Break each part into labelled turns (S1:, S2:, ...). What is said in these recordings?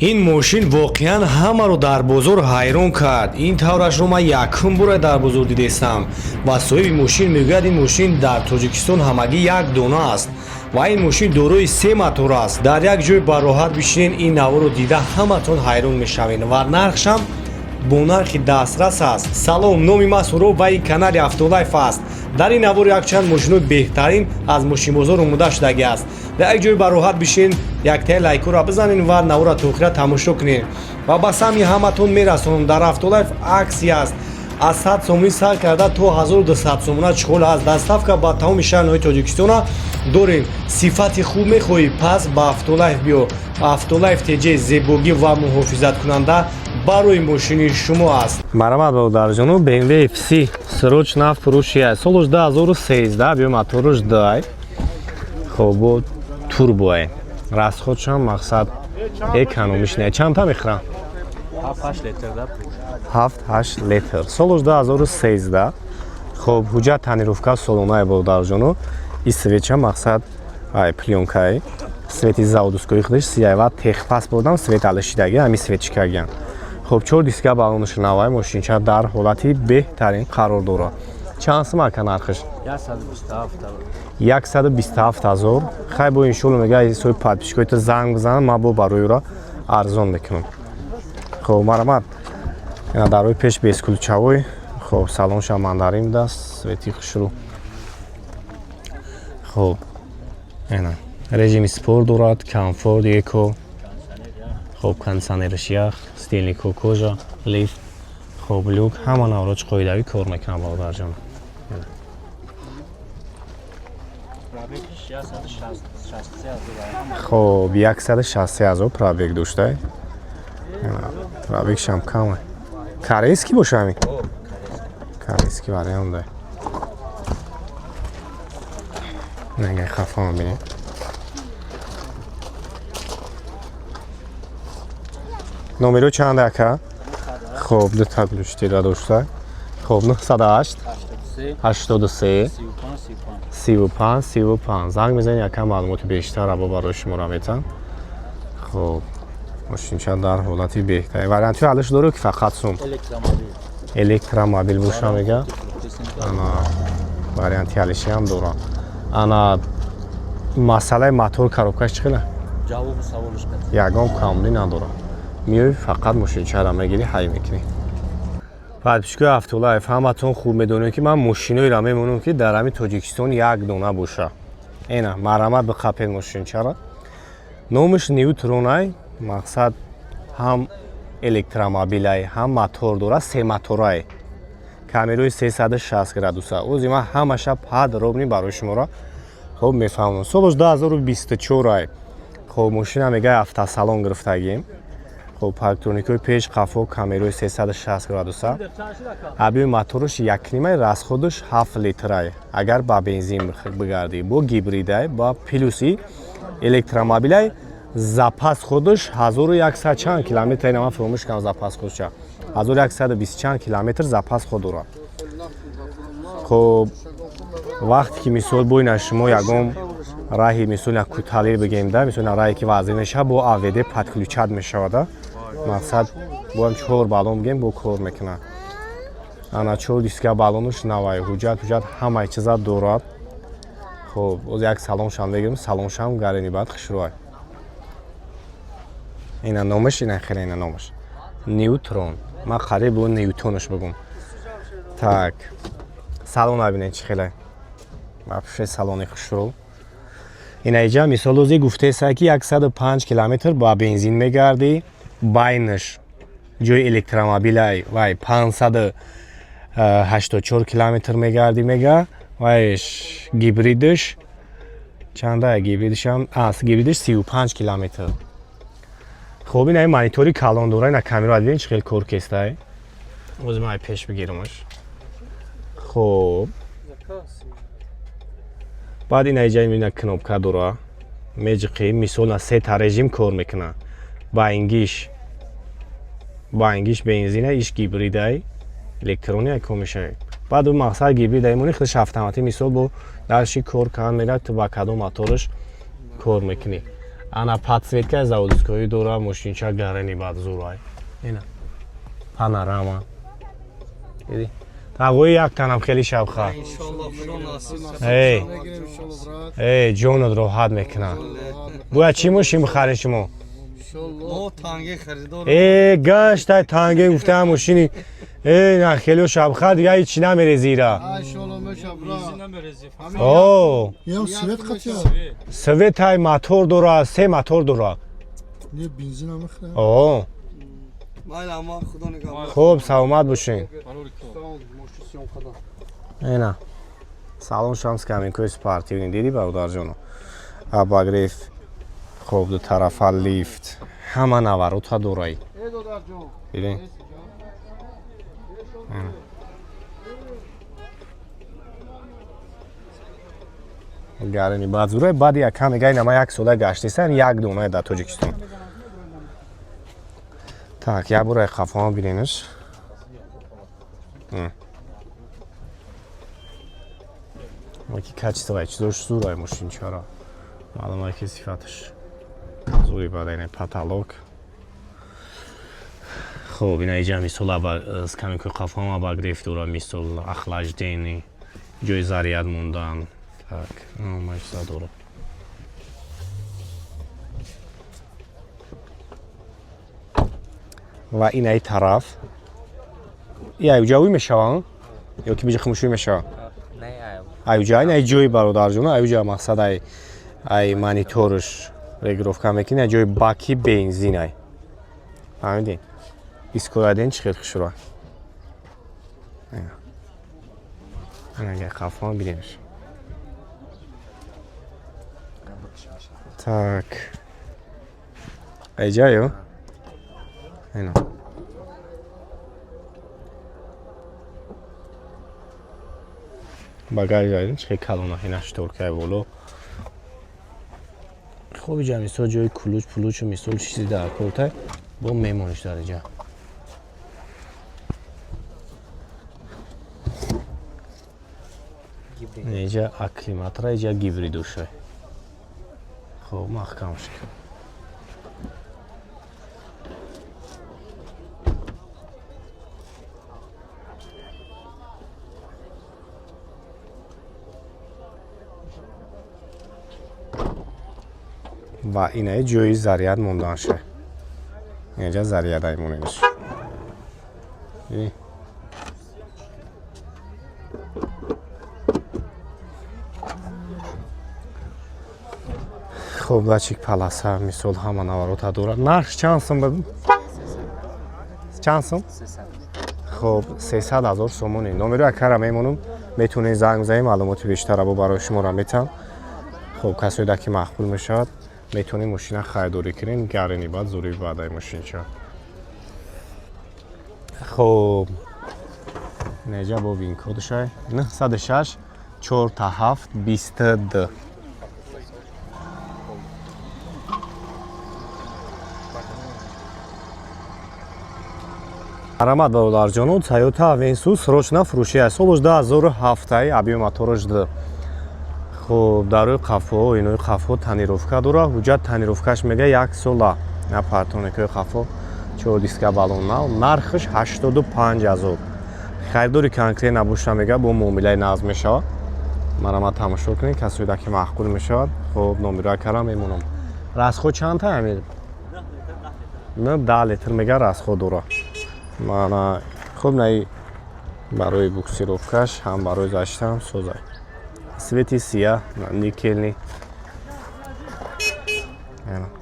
S1: ин мошин воқеан ҳамаро дар бозор ҳайрон кард. Ин таврашро ман якум бора дар бозор дидестам ва соҳиби мошин мегӯяд ин мошин дар Тоҷикистон ҳамагӣ як дона аст ва ин мошин дорои 3 мотор аст. Дар як ҷой ба роҳат бишинен, ин навъро дида ҳаматон ҳайрон мешавед ва нархшам бо нархи дастрас аст. Салом, номи ман Суроб ва ин канали Автолайф аст. Дар ин навър якчанд мошинои беҳтарин аз мошинбозор омода шудагӣ аст. Дар як ҷой ба роҳат бишин, яктаи лайкура бизанин ва навъра то охира тамошо кунед ва ба самъи ҳаматон мерасонам. Дар Автолайф аксия аст. аз 100 сомонӣ сар карда то 1200 сомона чухол аст. Доставка ба тамоми шаҳрҳои Тоҷикистона дорем. Сифати хуб мехоҳӣ, пас ба Автолайф биё. Автолайф теҷаи зебогӣ ва муҳофизаткунанда барои мошини шумо аст. Марамат бодарҷону, BMW FC сроч нав фурӯши аст. Соли 2013 биё моторош дай. Хоб бо турбое. Расходшам мақсад экономишне. Чанда мехӯрам?
S2: 7-8 литр да.
S1: 7-8 литр. Соли 2013. Хоб ҳуҷҷат танировка солонаи бодарҷону. И светча мақсад ай плёнкаи. Свети заводскои худаш сиява техпас будам, свет алишидаги, ами светчикаган. Хоб 4 диска балоныш навай мошинча дар ҳолати беҳтарин қарор дорад. Чанд сум ака нархиш? 127,000. Хай бо иншоалло мега ҳисоби подписчикои занг бизанам, ман бо бароиро арзон мекунам. Хоб марамат. Ина дар рои пеш бескулчавой. Хоб салонша мандарим даст, свети хушрӯ. Хоб. Ина режими спорт дорад, комфорт, эко. Хоб кондиционериш ях, стилнико кожа, лифт, хоб люк, ҳама навроч қоидавӣ кор мекунам бодарҷон. Хоб 160,000 пробег доштай. Пробегшам каме. Корейский боша ҳамин? Корейский вариант дай. Нагай хафа мебинем. номеро чанд ака? Хоб дута ключтира дошта. Хоб 908 83 35 занг мезанед, якам маълумоти бештар або барои шуморо метан. Хоб мошинча дар ҳолати беҳтари. Варианти ҳалаш дору ки фақат сум электромобил боша мега. Ана варианти ҳалиши ҳам дорад. Ана масъалаи мотор коробкаш чӣ хела?
S2: Ҷавоби саволиш кад.
S1: Ягон камолӣ надорад. Миёй фақат мошинчаро мегирӣ, ҳай мекунӣ. Подписчикои Автолайф, ҳаматон хуб медонед ки ман мошиноиро мемонам ки дар ҳамин Тоҷикистон як дона боша. Эна марамат биқапед мошинчаро. Номиш Ньютронай, мақсад ҳам электромобилай, ҳам мотор дорад, 3 моторай. Камерои 360 градуса. Ози ман ҳамаша подробни барои шуморо хоб мефаҳмонам. Соли 2024 хоб мошина мегӯяд автосалон гирифтагим. Хоб парктроникои пеш, қафо, камерои 360 градуса. Абиёи моториш 1,5 расходиш 7 литрай. Агар ба бензин бигардӣ, бо гибридай, ба плюси электромобилай, запас ходиш 1100 чанд километр, ина ман фаромӯш кардам запас ходиша. 1120 чанд километр запас ход дорад. Хоб вақте ки мисол боина шумо ягон раҳи мисол як кӯталӣ бигем да, мисол раҳе ки вазир мешавад, бо АВД подключат мешавад. Мақсад боям 4 балон бигем, бо кор мекунад. Ана 4 диска балониш навай, ҳуҷҷат ҳамаи чиза дорад. Хоб оз як салоншам бигирем, салоншам гарини бад хушрӯай. Ина номаш, ина хеле ина номаш. Ньютрон. Ман қариб бо Ньютонаш бигум. Так. Салон абинед чӣ хеле. Вообще салони хушрӯ. Ина иҷа мисол ози гуфтеса ки 105 километр ба бензин мегардӣ, байнаш ҷои электромобилай вай 584 километр мегардӣ мега, вайш гибридиш чанда гибридишам аст, гибридиш 35 километр. Хоб ина монитори калон дора, ина камера бибин чӣ хел кор кестай. Ози ман пеш бигирамаш. Хоб баъд ина иҷа ина кнопка дора. Меҷиқи мисол на сета режим кор мекуна. Баингиш бензина, иш гибридай, электрони як комишай. Баъд мақсад гибридай мони худаш автоматӣ мисол бо дарши кор кан мера ту ба кадом моториш кор мекунӣ. Ана подсветка заводская дора, машинча гарани бад зурай. Ина. Панорама. Иди. Тагои як танам хели шабха. Эй. Эй, ҷонат роҳат мекунад. Бояд чӣ мошин бихаред шумо? гаштай танге гуфтаам мошини на хелио шабха дига ҳичи намерези ира. Светай мотор дора, се мотор дора. хуб, саломат бошен. Ина. Салом шамс каминкои спортивни диди бародарҷоно. Абагриф. Хуб, ду тарафа лифт. Ҳама наваротҳа дорай. Бибин. гарани баъд зурай баъди як каме гай нама як сола гаштисам як дона дар Тоҷикистон. Так, як бора қафоам бинемиш. Маки качествовай, чизош зурай мошинчара. Маълума ки сифаташ. Зури бадайне потолок. Хуб, ина иҷа мисол с каминкои қафоам абагрифт дора, мисол охлаждени, ҷои заряд мондан. Так, мачза дора. ва инаи тараф аюҷавӣ мешаванд ё ки биҷа хомӯшӣ мешавад? Аюҷа ин ҷои бародарҷона аюҷа мақсад ай мониторш регулировка мекунӣ ҷои баки бензин ай. Фаҳмидин? Искораден чӣ хел хушро. Ин қафон бинемш. Так. Айҷа ё? Ина. Багаж дадин чӣ калона ина шторкаи боло. Хуб иҷа мисол ҷои кулуч пулучу мисол чизи дар кортай бо мемониш дар иҷа. Иҷа акклиматра иҷа гибридушай. Хуб маҳкам шуд. ва инаи ҷои заряд монданша. Инҷа зарядай монедаш. хуб, дачик паласа мисол ҳама наварота дорад. Нарх чанд сум буд? Чанд сум? хуб, 300,000 сомони. Номерои акара мемонам. Метавонед занг бизанед, маълумоти бештара бо барои шуморо метам. хуб, касоеда ки мақбул мешавад, метавонед мошина хайрдорӣ кунед, гарани баъд зури баъдай мошинча. хуб, неҷа бобин кодшай 906 47 22. Арамат бародарҷоно, Toyota Avensis срочна фурӯши аст. Соли 2007 объёми моторош д. хуб, дар рӯи қафо, инои қафо танировка дора. ҳуҷҷат танировкаш мега 1 сола. На партоникои қафо 4 диска балонна. Нархаш 85,000. Хайрдори конкрет набошта мега бо муомилаи нағд мешавад. Марамат тамошо кунед, касоеда ки мақбул мешавад. хуб, номерои кара мемонам. Расход чанд таъмир? 10 литр мега расход дора. Мана хуб наи барои буксировкаш ҳам барои заштам созай. Свети сия, никелни.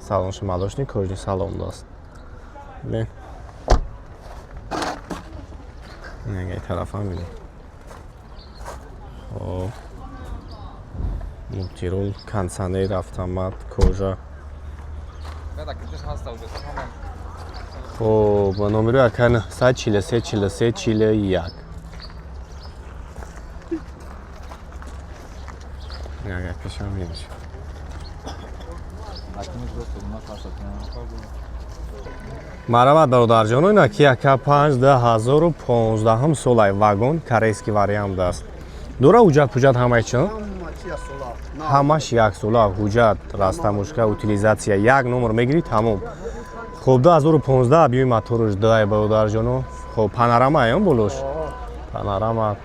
S1: Салонш малошни кожни салон даст. Бин. Нега тарафам бин. Хоб. Мултирол, кондиционер, автомат, кожа. хоб, номерои акан 143 43 41. Яга пешам бинеш. Марамат бародарҷоно, ина Kia K5 2015 солаи вагон корейский вариант аст. Дора ҳуҷҷат пуҷҷат ҳамаи чӣ? ҳамаш яксола ҳуҷҷат растамошка утилизатсия як номер мегирӣ тамом. хоб 2015 биёи мотораш дай бародарҷоно. хоб панорамаён болош панорама.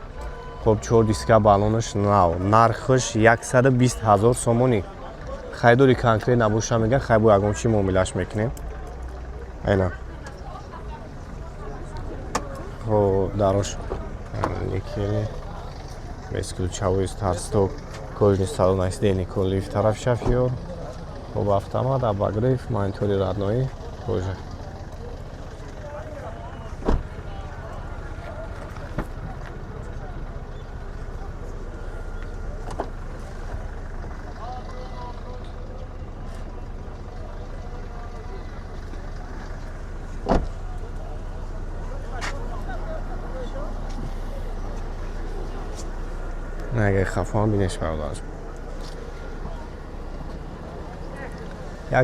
S1: хоб 4 диска балонаш нав нархаш 120 000 сомонӣ. хайдори конкрет набоша мегӯяд хай бо ягон чӣ муомилаш мекунем. айна хоб дарош никели без ключевой старт-стоп кожный салон айсдени колиф тараф шафёр. хоб автомат обогрев монитори родноӣ кожа. اگه خفان بینش برادر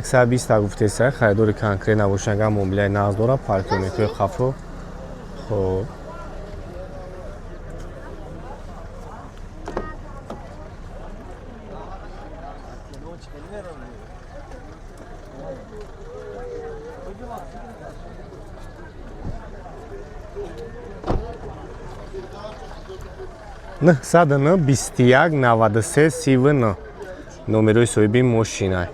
S1: 120 گفته سر خریدار کنکریت نباشنگا مبلای ناز داره پارکینگ خفو. خب نه 121 93 39 номерои соҳиби мошина.